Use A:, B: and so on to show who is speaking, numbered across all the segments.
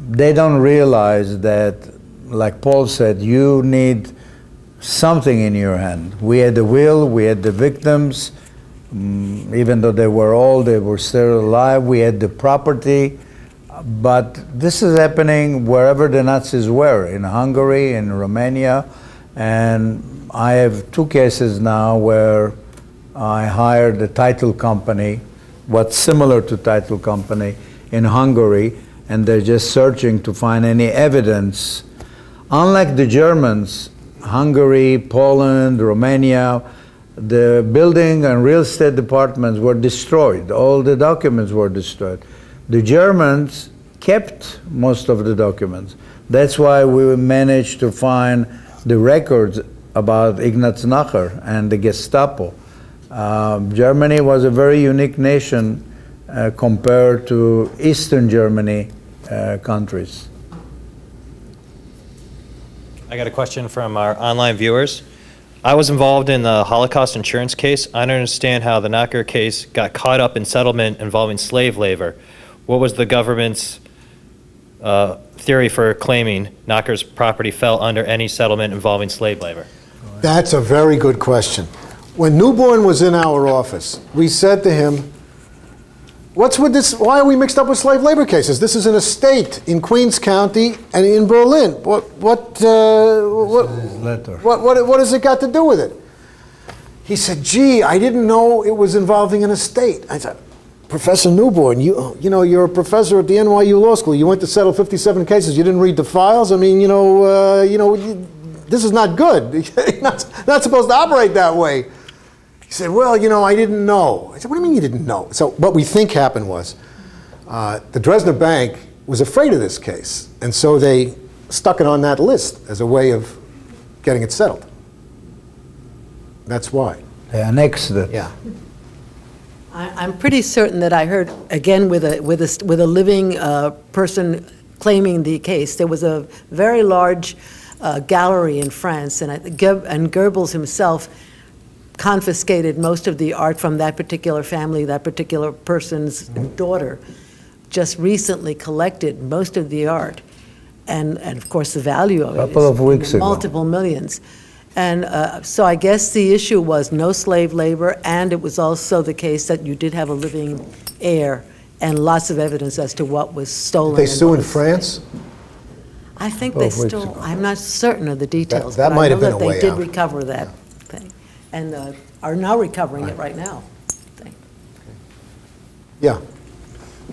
A: they don't realize that, like Paul said, you need something in your hand. We had the will, we had the victims, even though they were old, they were still alive. We had the property, but this is happening wherever the Nazis were, in Hungary, in Romania, and I have 2 cases now where I hired a title company, what's similar to title company, in Hungary, and they're just searching to find any evidence. Unlike the Germans, Hungary, Poland, Romania, the building and real estate departments were destroyed. All the documents were destroyed. The Germans kept most of the documents. That's why we managed to find the records about Ignaz Nacher and the Gestapo. Germany was a very unique nation compared to Eastern Germany countries.
B: I got a question from our online viewers. I was involved in the Holocaust insurance case. I don't understand how the Nacher case got caught up in settlement involving slave labor. What was the government's theory for claiming Nacher's property fell under any settlement involving slave labor?
C: That's a very good question. When Newborn was in our office, we said to him, what's with this? Why are we mixed up with slave labor cases? This is an estate in Queens County and in Berlin. What has it got to do with it? He said, gee, I didn't know it was involving an estate. I said, Professor Newborn, you know, you're a professor at the NYU Law School. You went to settle 57 cases. You didn't read the files? I mean, this is not good. You're not supposed to operate that way. He said, well, I didn't know. I said, what do you mean you didn't know? So what we think happened was the Dresdner Bank was afraid of this case, and so they stuck it on that list as a way of getting it settled. That's why.
A: They annexed it.
C: Yeah.
D: I'm pretty certain that I heard, again, with a living person claiming the case, there was a very large gallery in France, and Goebbels himself confiscated most of the art from that particular family, that particular person's daughter, just recently collected most of the art, and of course the value of it
A: Couple of weeks ago.
D: multiple millions. And so I guess the issue was no slave labor, and it was also the case that you did have a living heir and lots of evidence as to what was stolen.
C: Did they
D: and
C: sue
D: what
C: in
D: was-
C: France?
D: I think
A: 12
D: they
A: weeks
D: still,
A: ago.
D: I'm not certain of the details.
C: That
D: but
C: might
D: I
C: have
D: know
C: been a
D: that
C: way
D: they did
C: out.
D: recover that thing, and are now recovering it right now.
C: Yeah.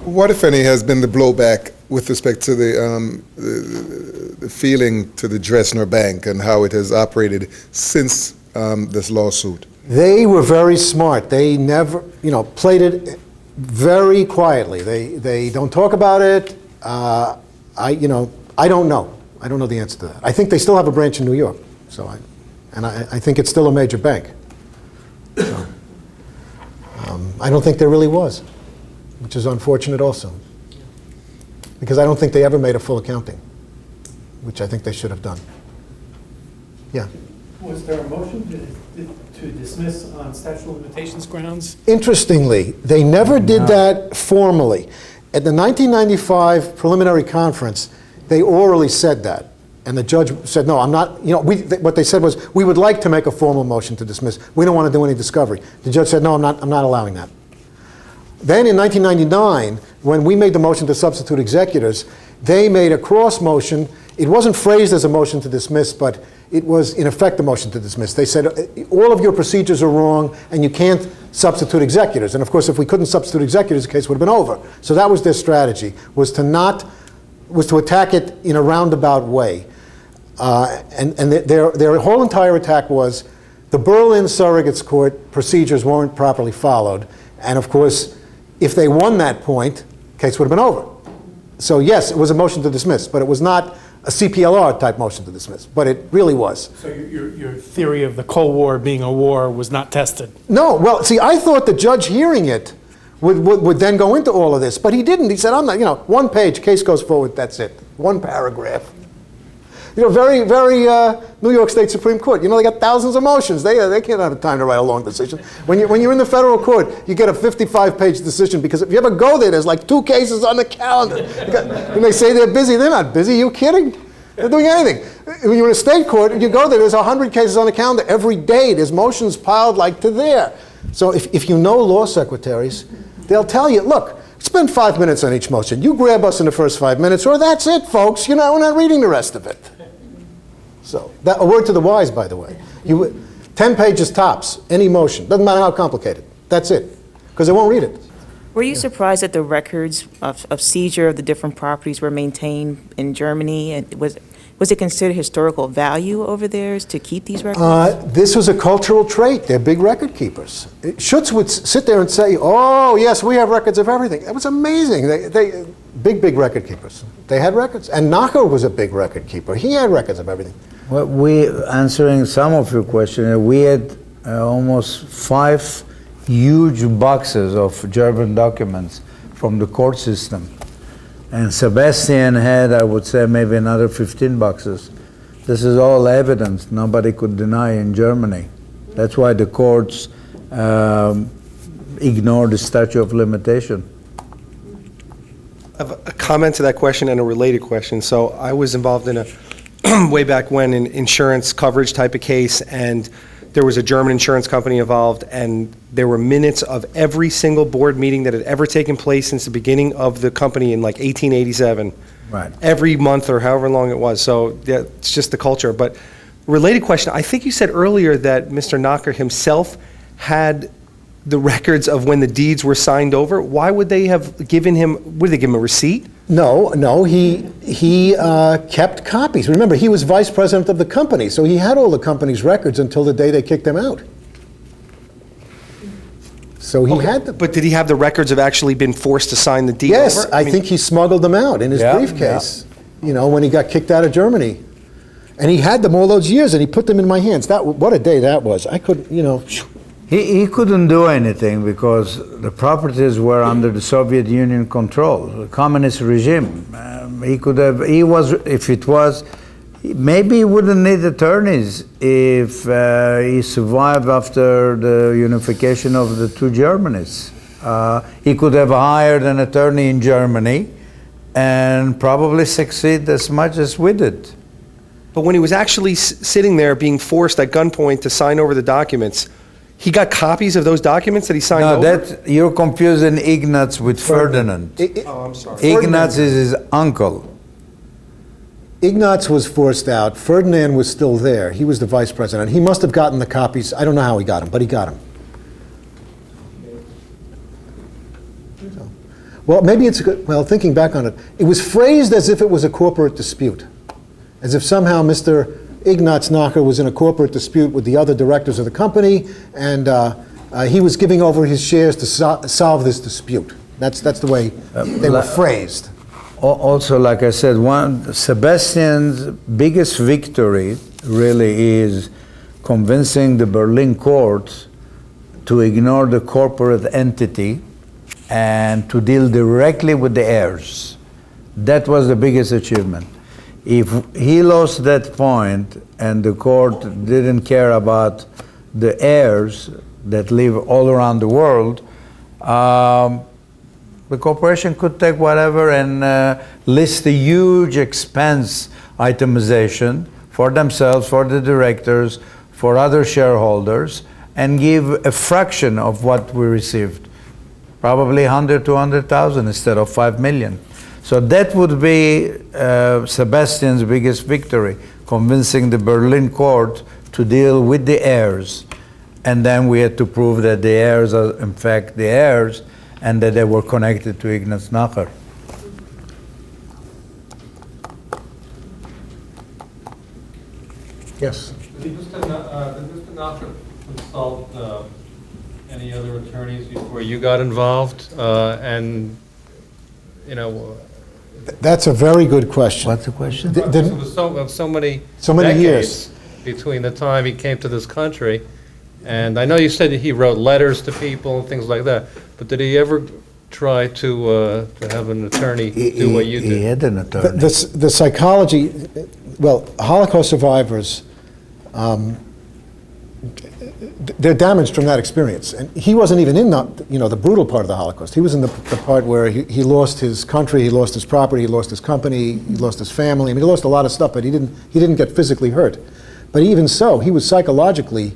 E: What, if any, has been the blowback with respect to the feeling to the Dresdner Bank and how it has operated since this lawsuit?
C: They were very smart. They never, played it very quietly. They don't talk about it. I don't know. I don't know the answer to that. I think they still have a branch in New York. So I think it's still a major bank. So, I don't think there really was, which is unfortunate also, because I don't think they ever made a full accounting, which I think they should have done. Yeah.
F: Was there a motion to dismiss on statute of limitations grounds?
C: Interestingly, they never did that formally. At the 1995 preliminary conference, they orally said that. And the judge said, no, I'm not, what they said was, we would like to make a formal motion to dismiss. We don't want to do any discovery. The judge said, no, I'm not allowing that. Then in 1999, when we made the motion to substitute executors, they made a cross motion. It wasn't phrased as a motion to dismiss, but it was in effect a motion to dismiss. They said, all of your procedures are wrong, and you can't substitute executors. And of course, if we couldn't substitute executors, the case would have been over. So that was their strategy, was to attack it in a roundabout way. And their whole entire attack was the Berlin Surrogates Court procedures weren't properly followed. And of course, if they won that point, the case would have been over. So yes, it was a motion to dismiss, but it was not a CPLR type motion to dismiss, but it really was.
F: So your theory of the Cold War being a war was not tested?
C: No, well, see, I thought the judge hearing it would then go into all of this, but he didn't. He said, I'm not, one page, case goes forward, that's it. One paragraph. very, very New York State Supreme Court. They got thousands of motions. They can't have time to write a long decision. When you're in the federal court, you get a 55-page decision because if you ever go there's like 2 cases on the calendar. When they say they're busy, they're not busy. You kidding? They're doing anything. When you're in a state court, you go there's 100 cases on the calendar every day. There's motions piled like to there. So if you know law secretaries, they'll tell you, look, spend 5 minutes on each motion. You grab us in the first 5 minutes, or that's it, folks. We're not reading the rest of it. So, a word to the wise, by the way. 10 pages tops, any motion. Doesn't matter how complicated. That's it. Because they won't read it.
G: Were you surprised that the records of seizure of the different properties were maintained in Germany? And was it considered historical value over there to keep these records?
C: This was a cultural trait. They're big record keepers. Schutz would sit there and say, oh, yes, we have records of everything. It was amazing. They big record keepers. They had records. And Nacher was a big record keeper. He had records of everything.
A: Well, answering some of your questions, we had almost 5 huge boxes of German documents from the court system. And Sebastian had, I would say, maybe another 15 boxes. This is all evidence nobody could deny in Germany. That's why the courts ignore the statute of limitation.
H: I have a comment to that question and a related question. So I was involved in way back when, an insurance coverage type of case, and there was a German insurance company involved, and there were minutes of every single board meeting that had ever taken place since the beginning of the company in like 1887.
A: Right.
H: Every month or however long it was. So yeah, it's just the culture. But related question, I think you said earlier that Mr. Nacher himself had the records of when the deeds were signed over. Why would they have given him, would they give him a receipt?
C: No, he kept copies. Remember, he was vice president of the company, so he had all the company's records until the day they kicked him out. So he had them.
H: But did he have the records of actually been forced to sign the deed
C: Yes,
H: over?
C: I
H: mean,
C: think he smuggled them out in his
A: Yeah,
C: briefcase, when he got kicked out of Germany. And he had them all those years, and he put them in my hands. What a day that was. I couldn't,
A: He couldn't do anything because the properties were under the Soviet Union control, the communist regime. Maybe he wouldn't need attorneys if he survived after the unification of the 2 Germanys. He could have hired an attorney in Germany and probably succeed as much as we did.
H: But when he was actually sitting there being forced at gunpoint to sign over the documents, he got copies of those documents that he signed over?
A: You're confusing Ignaz with Ferdinand.
H: Oh, I'm sorry.
A: Ignaz is his uncle.
C: Ignaz was forced out. Ferdinand was still there. He was the vice president. He must have gotten the copies. I don't know how he got them, but he got them. Well, maybe it's good. Well, thinking back on it, it was phrased as if it was a corporate dispute, as if somehow Mr. Ignaz Nacher was in a corporate dispute with the other directors of the company, and he was giving over his shares to solve this dispute. That's the way they were phrased.
A: Also, like I said, Sebastian's biggest victory really is convincing the Berlin court to ignore the corporate entity and to deal directly with the heirs. That was the biggest achievement. If he lost that point and the court didn't care about the heirs that live all around the world, the corporation could take whatever and list a huge expense itemization for themselves, for the directors, for other shareholders, and give a fraction of what we received. Probably 100, 200,000 instead of 5 million. So that would be Sebastian's biggest victory, convincing the Berlin court to deal with the heirs. And then we had to prove that the heirs are in fact the heirs and that they were connected to Ignaz Nacher.
C: Yes.
I: Did Mr. Nacher consult any other attorneys before you got involved?
C: That's a very good question.
A: What's the question?
C: Did-
I: It was so many
C: So many
I: decades between the time he came to this country, and I know you said that he wrote letters to people and things like that, but did he ever try to have an attorney do what you
A: He
I: did?
A: had an attorney.
C: The psychology, Well, Holocaust survivors, they're damaged from that experience. And he wasn't even in the brutal part of the Holocaust. He was in the part where he lost his country, he lost his property, he lost his company, he lost his family. I mean, he lost a lot of stuff, but he didn't get physically hurt. But even so, he was psychologically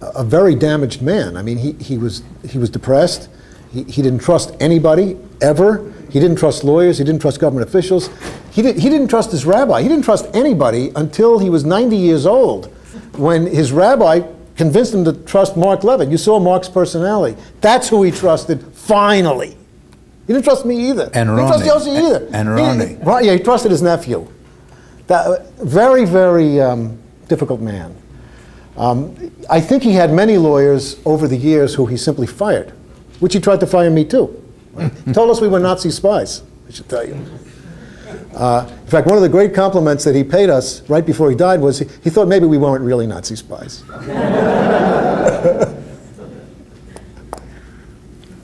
C: a very damaged man. I mean, he was depressed. He didn't trust anybody ever. He didn't trust lawyers. He didn't trust government officials. He didn't trust his rabbi. He didn't trust anybody until he was 90 years old, when his rabbi convinced him to trust Mark Levin. You saw Mark's personality. That's who he trusted, finally. He didn't trust me either.
A: And
C: He didn't trust
A: Ronnie.
C: Yossi either.
A: And Ronnie.
C: Yeah, he trusted his nephew. Very, very difficult man. I think he had many lawyers over the years who he simply fired, which he tried to fire me too. He told us we were Nazi spies, I should tell you. In fact, one of the great compliments that he paid us right before he died was he thought maybe we weren't really Nazi spies.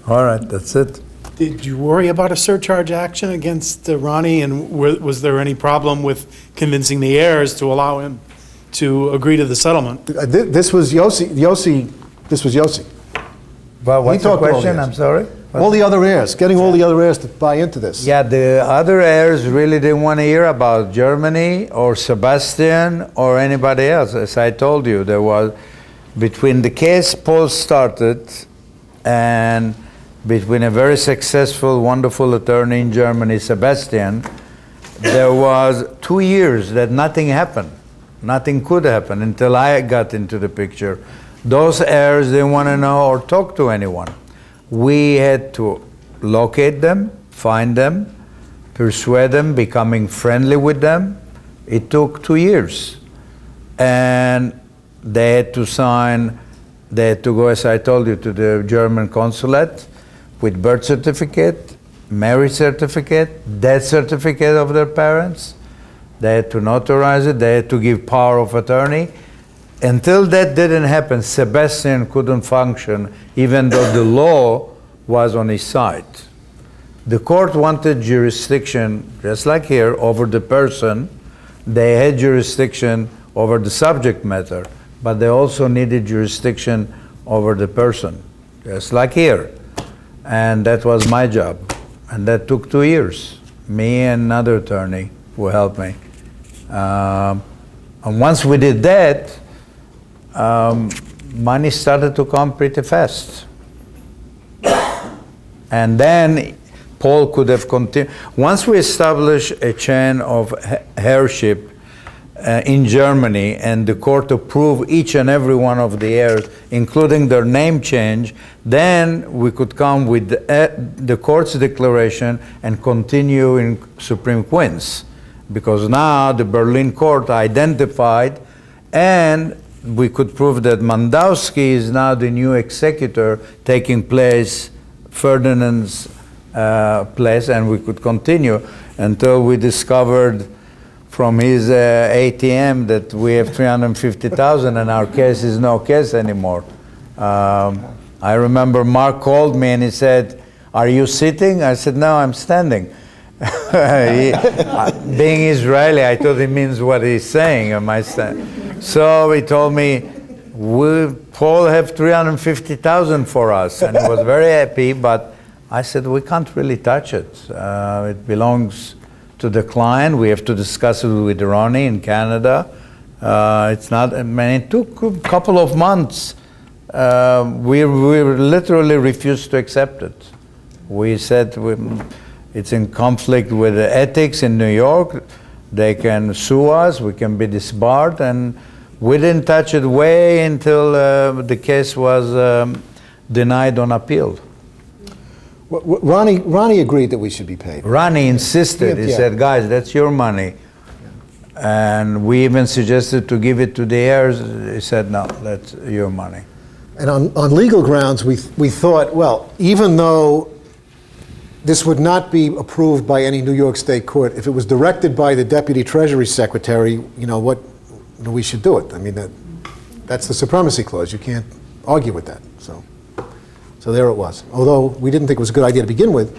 A: All right, that's it.
F: Did you worry about a surcharge action against Ronnie, and was there any problem with convincing the heirs to allow him to agree to the settlement?
C: This was Yossi. This was Yossi.
A: Well, what's the
C: talked to all
A: question?
C: the heirs.
A: I'm sorry?
C: All the other heirs, getting all the other heirs to buy into this.
A: Yeah, the other heirs really didn't want to hear about Germany or Sebastian or anybody else. As I told you, there was, between the case Paul started and between a very successful, wonderful attorney in Germany, Sebastian, there was 2 years that nothing happened. Nothing could happen until I got into the picture. Those heirs didn't want to know or talk to anyone. We had to locate them, find them, persuade them, becoming friendly with them. It took 2 years. And they had to sign, they had to go, as I told you, to the German consulate with birth certificate, marriage certificate, death certificate of their parents. They had to notarize it, they had to give power of attorney. Until that didn't happen, Sebastian couldn't function, even though the law was on his side. The court wanted jurisdiction, just like here, over the person. They had jurisdiction over the subject matter, but they also needed jurisdiction over the person, just like here. And that was my job. And that took 2 years. Me and another attorney who helped me. And once we did that, money started to come pretty fast. And then Paul could have continued. Once we established a chain of heirship in Germany and the court approved each and every one of the heirs, including their name change, then we could come with the court's declaration and continue in Supreme Queens. Because now the Berlin court identified, and we could prove that Mandowski is now the new executor taking place, Ferdinand's place, and we could continue until we discovered from his ATM that we have 350,000 and our case is no case anymore. I remember Mark called me and he said, "Are you sitting?" I said, "No, I'm standing." Being Israeli, I thought it means what he's saying. Am I So he told me, Paul have 350,000 for us, and he was very happy. But I said, we can't really touch it. It belongs to the client. We have to discuss it with Ronnie in Canada. It's not. I mean, it took a couple of months. We literally refused to accept it. We said it's in conflict with the ethics in New York. They can sue us. We can be disbarred, and we didn't touch it way until the case was denied on appeal.
C: Ronnie agreed that we should be paid.
A: Ronnie insisted. He
C: Yeah.
A: said, "Guys, that's your money." And we even suggested to give it to the heirs. He said, "No, that's your money."
C: And on legal grounds, we thought, well, even though this would not be approved by any New York State court, if it was directed by the Deputy Treasury Secretary, we should do it. I mean, that's the supremacy clause. You can't argue with that. So there it was. Although we didn't think it was a good idea to begin with,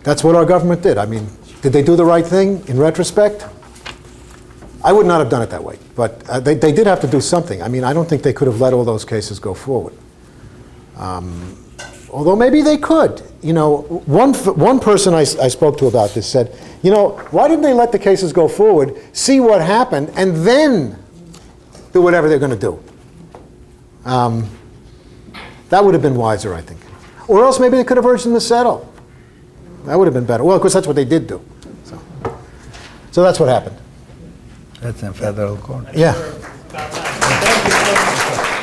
C: that's what our government did. I mean, Did they do the right thing in retrospect? I would not have done it that way, but they did have to do something. I mean, I don't think they could have let all those cases go forward. Although maybe they could. You know, one person I spoke to about this said, you know, why didn't they let the cases go forward, see what happened, and then do whatever they're going to do? That would have been wiser, I think. Or else maybe they could have urged them to settle. That would have been better. Well, of course, that's what they did do. So that's what happened.
A: That's in federal court.
C: Yeah.
F: Thank you.